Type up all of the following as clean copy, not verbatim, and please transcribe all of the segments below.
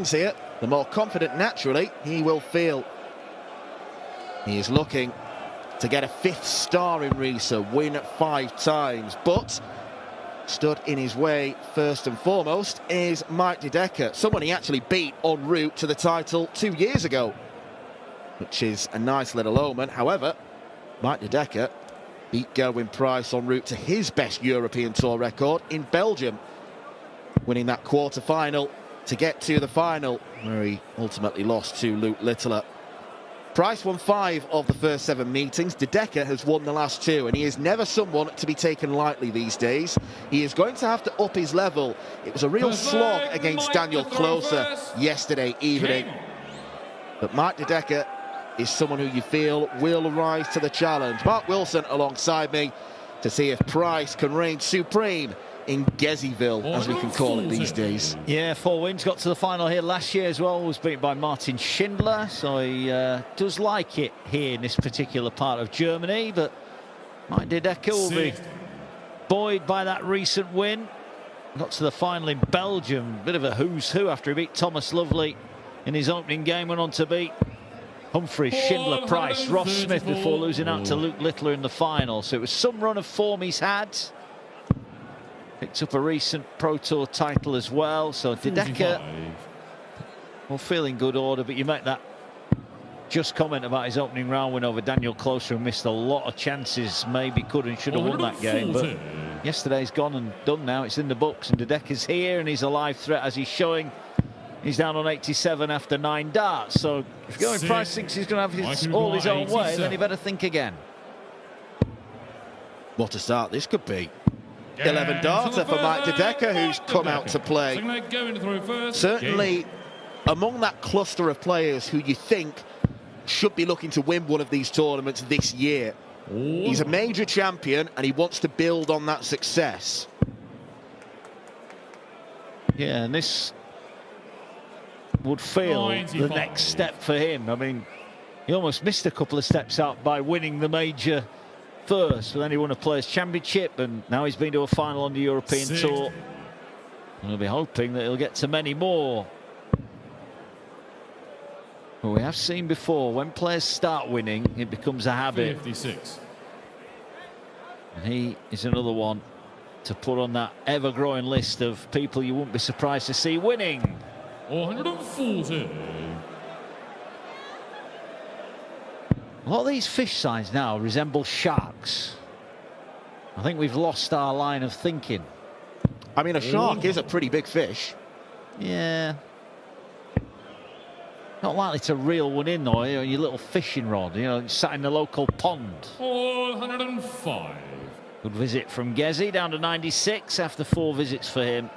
here, the more confident naturally he will feel. He is looking to get a 5th star in Riesa, win 5 times, but stood in his way first and foremost is Mike De Decker, someone he actually beat en route to the title 2 years ago, which is a nice little omen. However, Mike De Decker beat Gerwyn en route to his best European Tour record in Belgium, winning that quarter-final to get to the final, where he ultimately lost to Luke Littler. Price won 5 of the first 7 meetings. De Decker has won the last 2, and he is never someone to be taken lightly these days. He is going to have to up his level. It was a real slog against Daniel Closer yesterday evening. But Mike De Decker is someone who you feel will rise to the challenge. Mark Wilson alongside me to see if Price can reign supreme in Gezzyville, as we can call it these days. Yeah, 4 wins, got to the final here last year as well, was beaten by Martin Schindler, so he does like it here in this particular part of Germany, but Mike De Decker will be buoyed by that recent win. Got to the final in Belgium, bit of a who's who after he beat Thomas Lovely in his opening game, went on to beat Humphries, Schindler, Price, Ross Smith before losing out to Luke Littler in the final, so it was some run of form he's had. Picked up a recent Pro Tour title as well, so De Decker, well, feeling good order, but you make that just comment about his opening round win over Daniel Closer, who missed a lot of chances, maybe could and should have won that game, but yesterday's gone and done now, it's in the books, and De Decker's here and he's a live threat as he's showing. He's down on 87 after 9 darts, so if Gerwyn Price thinks he's going to have all his own way, then he better think again. What a start this could be. 11 darter for Mike De Decker, who's come out to play. Certainly among that cluster of players who you think should be looking to win one of these tournaments this year. He's a major champion and he wants to build on that success. Yeah, and this would feel the next step for him. I mean, he almost missed a couple of steps out by winning the major first, but then he won a Players' Championship, and now he's been to a final on the European Tour. And we'll be hoping that he'll get to many more. But we have seen before, when players start winning, it becomes a habit. 56. And he is another one to put on that ever-growing list of people you wouldn't be surprised to see winning. 140. A lot of these fish signs now resemble sharks. I think we've lost our line of thinking. I mean, a shark is a pretty big fish. Yeah. Not likely to reel one in, though, your little fishing rod, sat in the local pond. 405. Good visit from Gezzy, down to 96 after 4 visits for him.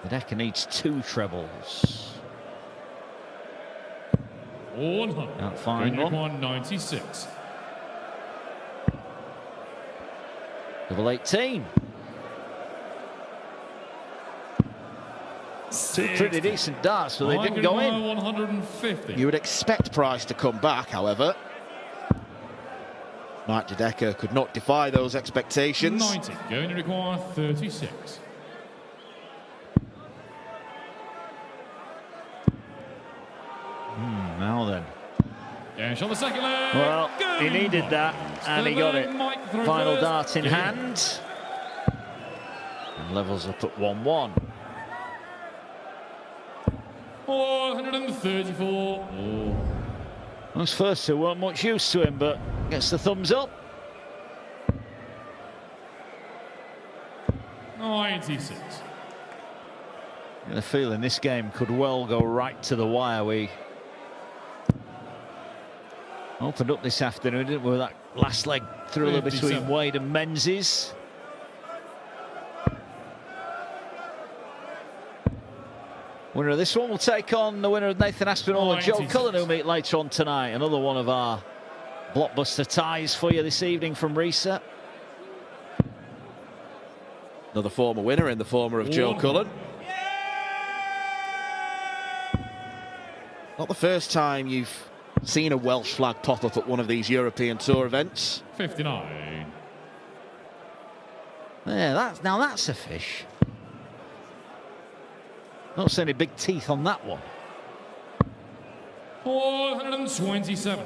De Decker needs 2 trebles. 100. Can't find one. 96. Double 18. 2 pretty decent darts, but they didn't go in. 150. You would expect Price to come back, however. Mike De Decker could not defy those expectations. 90. Going to require 36. Now then. Dash on the second leg. Well, he needed that, and he got it. Final dart in hand. And levels up at 1-1. 434. Those first 2 weren't much use to him, but gets the thumbs up. 96. Got a feeling this game could well go right to the wire. We opened up this afternoon, didn't we, with that last leg thriller between Wade and Menzies. Winner of this one will take on the winner of Nathan Aspinall and Joe Cullen, who meet later on tonight. Another one of our blockbuster ties for you this evening from Riesa. Another former winner in the former of Joe Cullen. Not the first time you've seen a Welsh flag pop up at one of these European Tour events. 59. Yeah, now that's a fish. Not seeing any big teeth on that one. 427.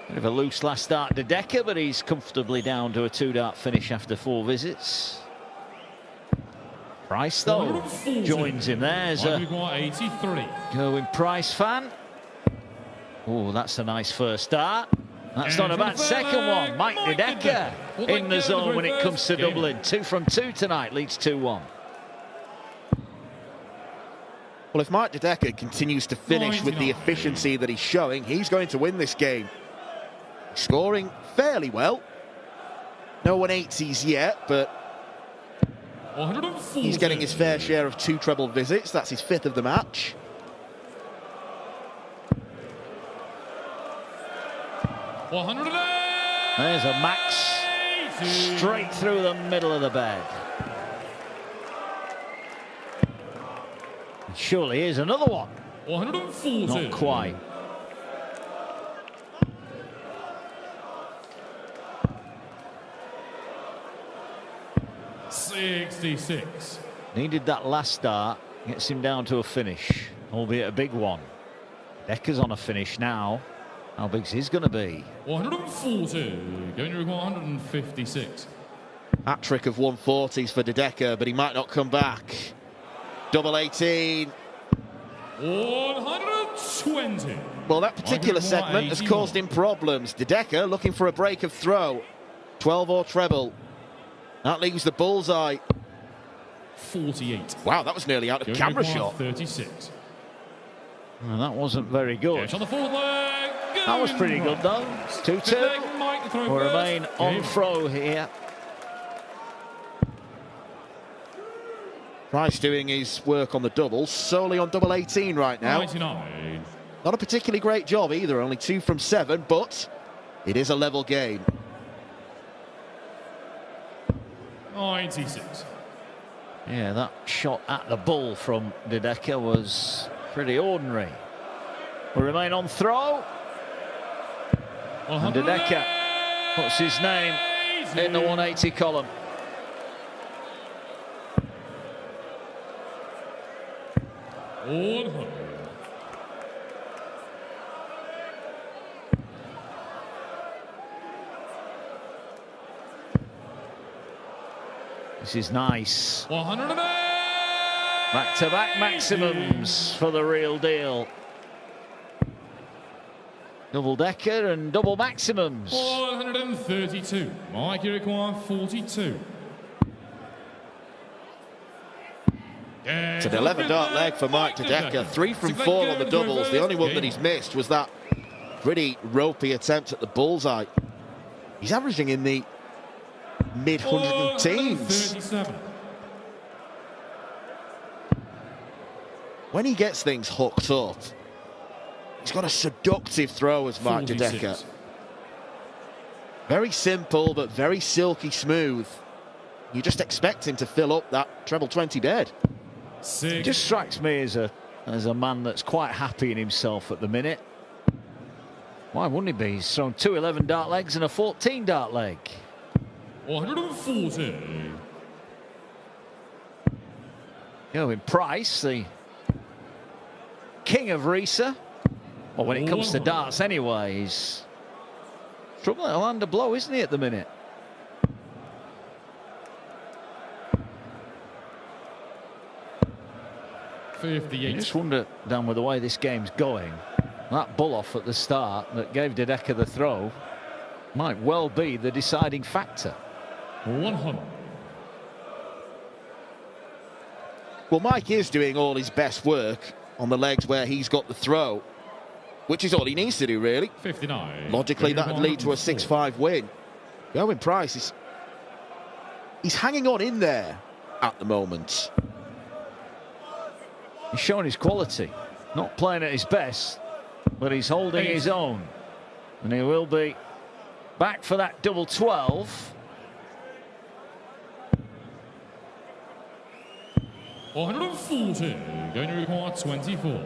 Bit of a loose last start to Decker, but he's comfortably down to a 2-dart finish after 4 visits. Price, though, joins him there as a 83. Gerwyn Price fan. Oh, that's a nice first start. That's not a bad second one. Mike Decker in the zone when it comes to doubling. 2 from 2 tonight, leads 2-1. Well, if Mike Decker continues to finish with the efficiency that he's showing, he's going to win this game. Scoring fairly well. No 180s yet, but he's getting his fair share of 2 treble visits. That's his 5th of the match. There's a max straight through the middle of the bed. Surely here's another one. 140. Not quite. $66. Needed that last start. Gets him down to a finish, albeit a big one. Decker's on a finish now. How big's his going to be? 140. Going to require 156. Hat-trick of 140s for De Decker, but he might not come back. Double 18. 120. Well, that particular segment has caused him problems. De Decker looking for a break of throw. 12 or treble. That leaves the bullseye. 48. Wow, that was nearly out of camera shot. 36. Well, that wasn't very good. Catch on the 4th leg. That was pretty good, though. 2-2. We'll remain on throw here. Price doing his work on the doubles, solely on double 18 right now. 99. Not a particularly great job either, only 2 from 7, but it is a level game. 96. Yeah, that shot at the bull from De Decker was pretty ordinary. We'll remain on throw. And De Decker puts his name in the 180 column. This is nice. 108. Back-to-back maximums for the real deal. Double Decker and double maximums. 432. Mike, you require 42. It's an 11-dart leg for Mike De Decker. 3 from 4 on the doubles. The only one that he's missed was that pretty ropey attempt at the bullseye. He's averaging in the mid-100 teens. When he gets things hooked up, he's got a seductive throw as Mike De Decker. Very simple, but very silky smooth. You just expect him to fill up that treble 20 bed. He just strikes me as a man that's quite happy in himself at the minute. Why wouldn't he be? He's thrown 2 11-dart legs and a 14-dart leg. 140. Gerwyn Price, the king of Riesa. Well, when it comes to darts anyway, he's struggling to land a blow, isn't he, at the minute? You just wonder, Dan, with the way this game's going, that bull off at the start that gave De Decker the throw might well be the deciding factor. 100. Well, Mike is doing all his best work on the legs where he's got the throw, which is all he needs to do, really. 59. Logically, that would lead to a 6-5 win. Gerwyn Price he's hanging on in there at the moment. He's showing his quality, not playing at his best, but he's holding his own. And he will be back for that double 12. 140. Going to require 24.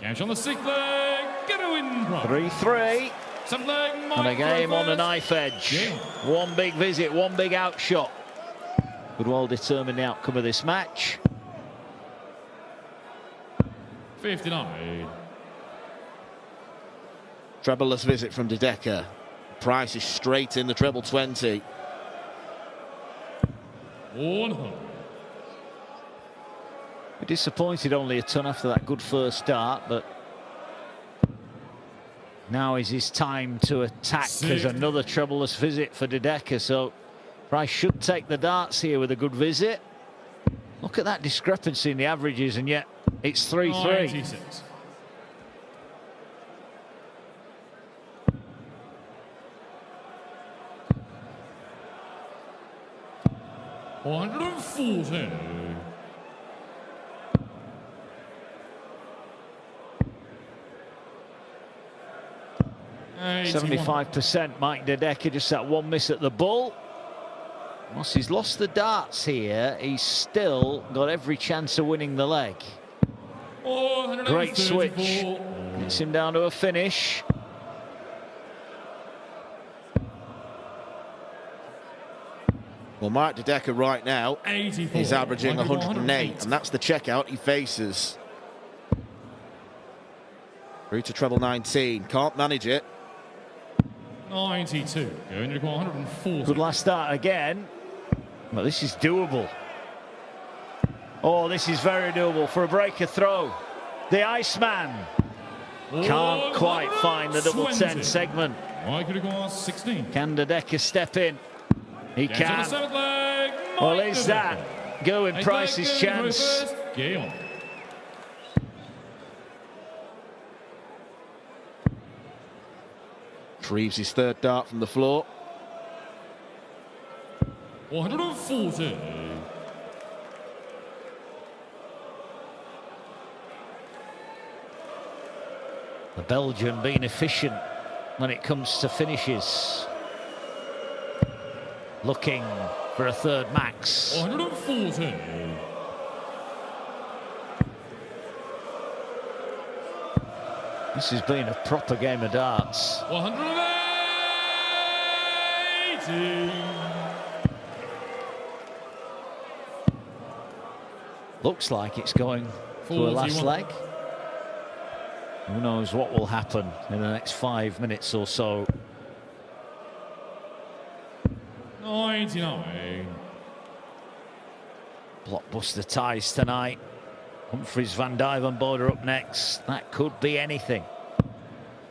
Catch on the 6th leg. Gerwyn Price. 3-3. 7th leg. And a game on the knife edge. One big visit, one big outshot. Could well determine the outcome of this match. 59. Trebleless visit from De Decker. Price is straight in the treble 20. 100. Disappointed only a ton after that good first start, but now is his time to attack. There's another trebleless visit for De Decker, so Price should take the darts here with a good visit. Look at that discrepancy in the averages, and yet it's 3-3. 96. $140. 75% Mike De Decker, just that one miss at the bull. Whilst he's lost the darts here, he's still got every chance of winning the leg. Great switch. Gets him down to a finish. Well, Mike De Decker right now 84. is averaging 108, and that's the checkout he faces. Through to treble 19, can't manage it. 92. Going to require 140. Good last start again. Well, this is doable. Oh, this is very doable for a breaker throw. The Iceman can't quite find the double 10 segment. Mike require 16. Can De Decker step in? He can. Well, is that Gerwyn Price's chance? Game on. Retrieves his third dart from the floor. 140. The Belgian being efficient when it comes to finishes. Looking for a third max. 140. This has been a proper game of darts. 180. Looks like it's going to a last 41. leg. Who knows what will happen in the next 5 minutes or so. 99. Blockbuster ties tonight. Humphries, Van Duijvenbode are up next. That could be anything.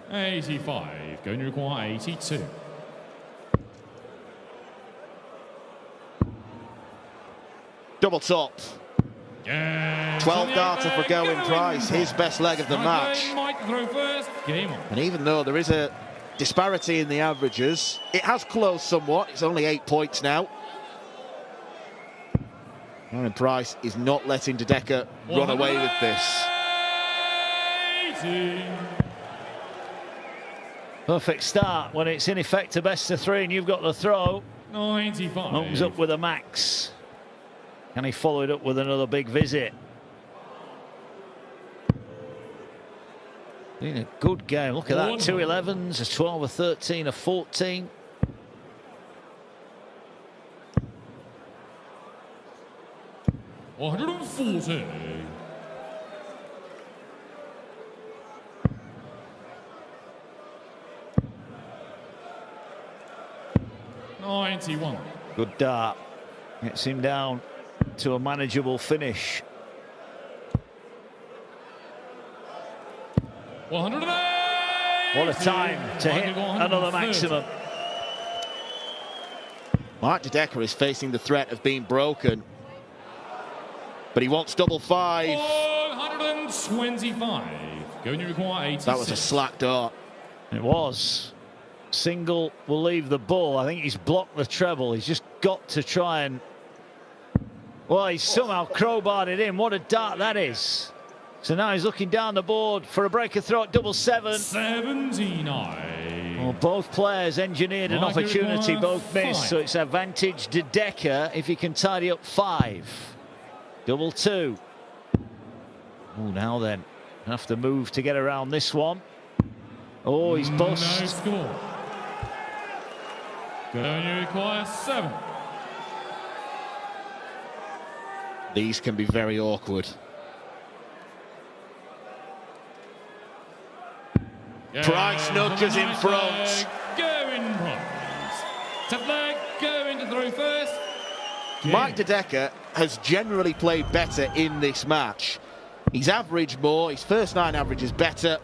85. Going to require 82. Double top. 12 darter for Gerwyn Price, his best leg of the match. Game on. And even though there is a disparity in the averages, it has closed somewhat. It's only 8 points now. Gerwyn Price is not letting De Decker run away with this. 80. Perfect start when it's in effect a best of three and you've got the throw. 95. Opens up with a max. Can he follow it up with another big visit? Been a good game. Look at that. 2 11s, a 12, a 13, a 14. $140. 91. Good dart. Gets him down to a manageable finish. 180. What a time to hit another maximum. Mike De Decker is facing the threat of being broken, but he wants double 5. 125. Going to require 86. That was a slack dart. It was. Single will leave the ball. I think he's blocked the treble. He's just got to try and... Well, he's somehow crowbarred it in. What a dart that is. So now he's looking down the board for a breaker throw at double 7. 79. Well, both players engineered an opportunity, both missed. So it's advantage De Decker if he can tidy up 5. Double 2. Oh, now then. Have to move to get around this one. Oh, he's bust. No score. Going to require 7. These can be very awkward. Price nudges in front. Gerwyn Price. 10th leg, Gerwyn to throw first. Mike De Decker has generally played better in this match. He's averaged more, his first 9 average is better,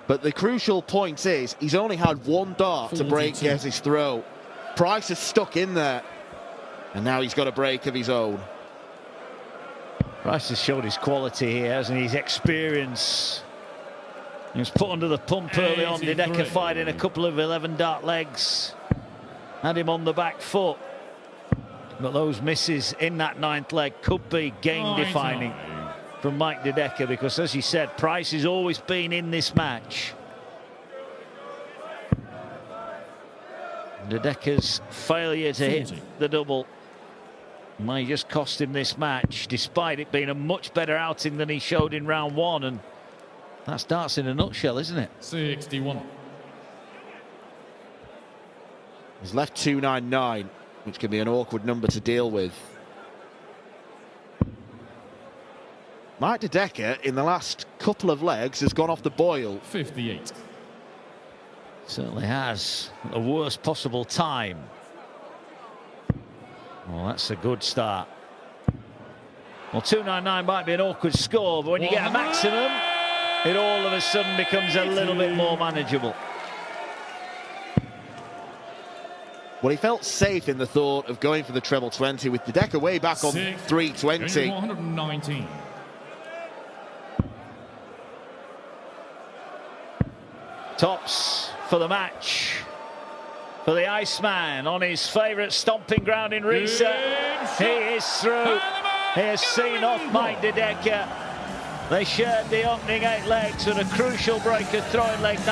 but the crucial point is he's only had 1 dart to break Gez's throw. Price is stuck in there, and now he's got a break of his own. Price has showed his quality here, hasn't he? His experience. He was put under the pump early on. De Decker fighting a couple of 11 dart legs. Had him on the back foot. But those misses in that 9th leg could be game defining from Mike De Decker, because as you said, Price has always been in this match. De Decker's failure to hit the double may just cost him this match, despite it being a much better outing than he showed in round 1, and that's darts in a nutshell, isn't it? 61. He's left 299, which can be an awkward number to deal with. Mike De Decker, in the last couple of legs, has gone off the boil. 58. Certainly has. The worst possible time. Well, that's a good start. Well, 299 might be an awkward score, but when you get a maximum, it all of a sudden becomes a little bit more manageable. Well, he felt safe in the thought of going for the treble 20 with De Decker way back on 320. 119. Tops for the match for the Iceman on his favourite stomping ground in Riesa. He is through. He has seen off Mike De Decker. They shared the opening 8 legs with a crucial break of throwing leg 9.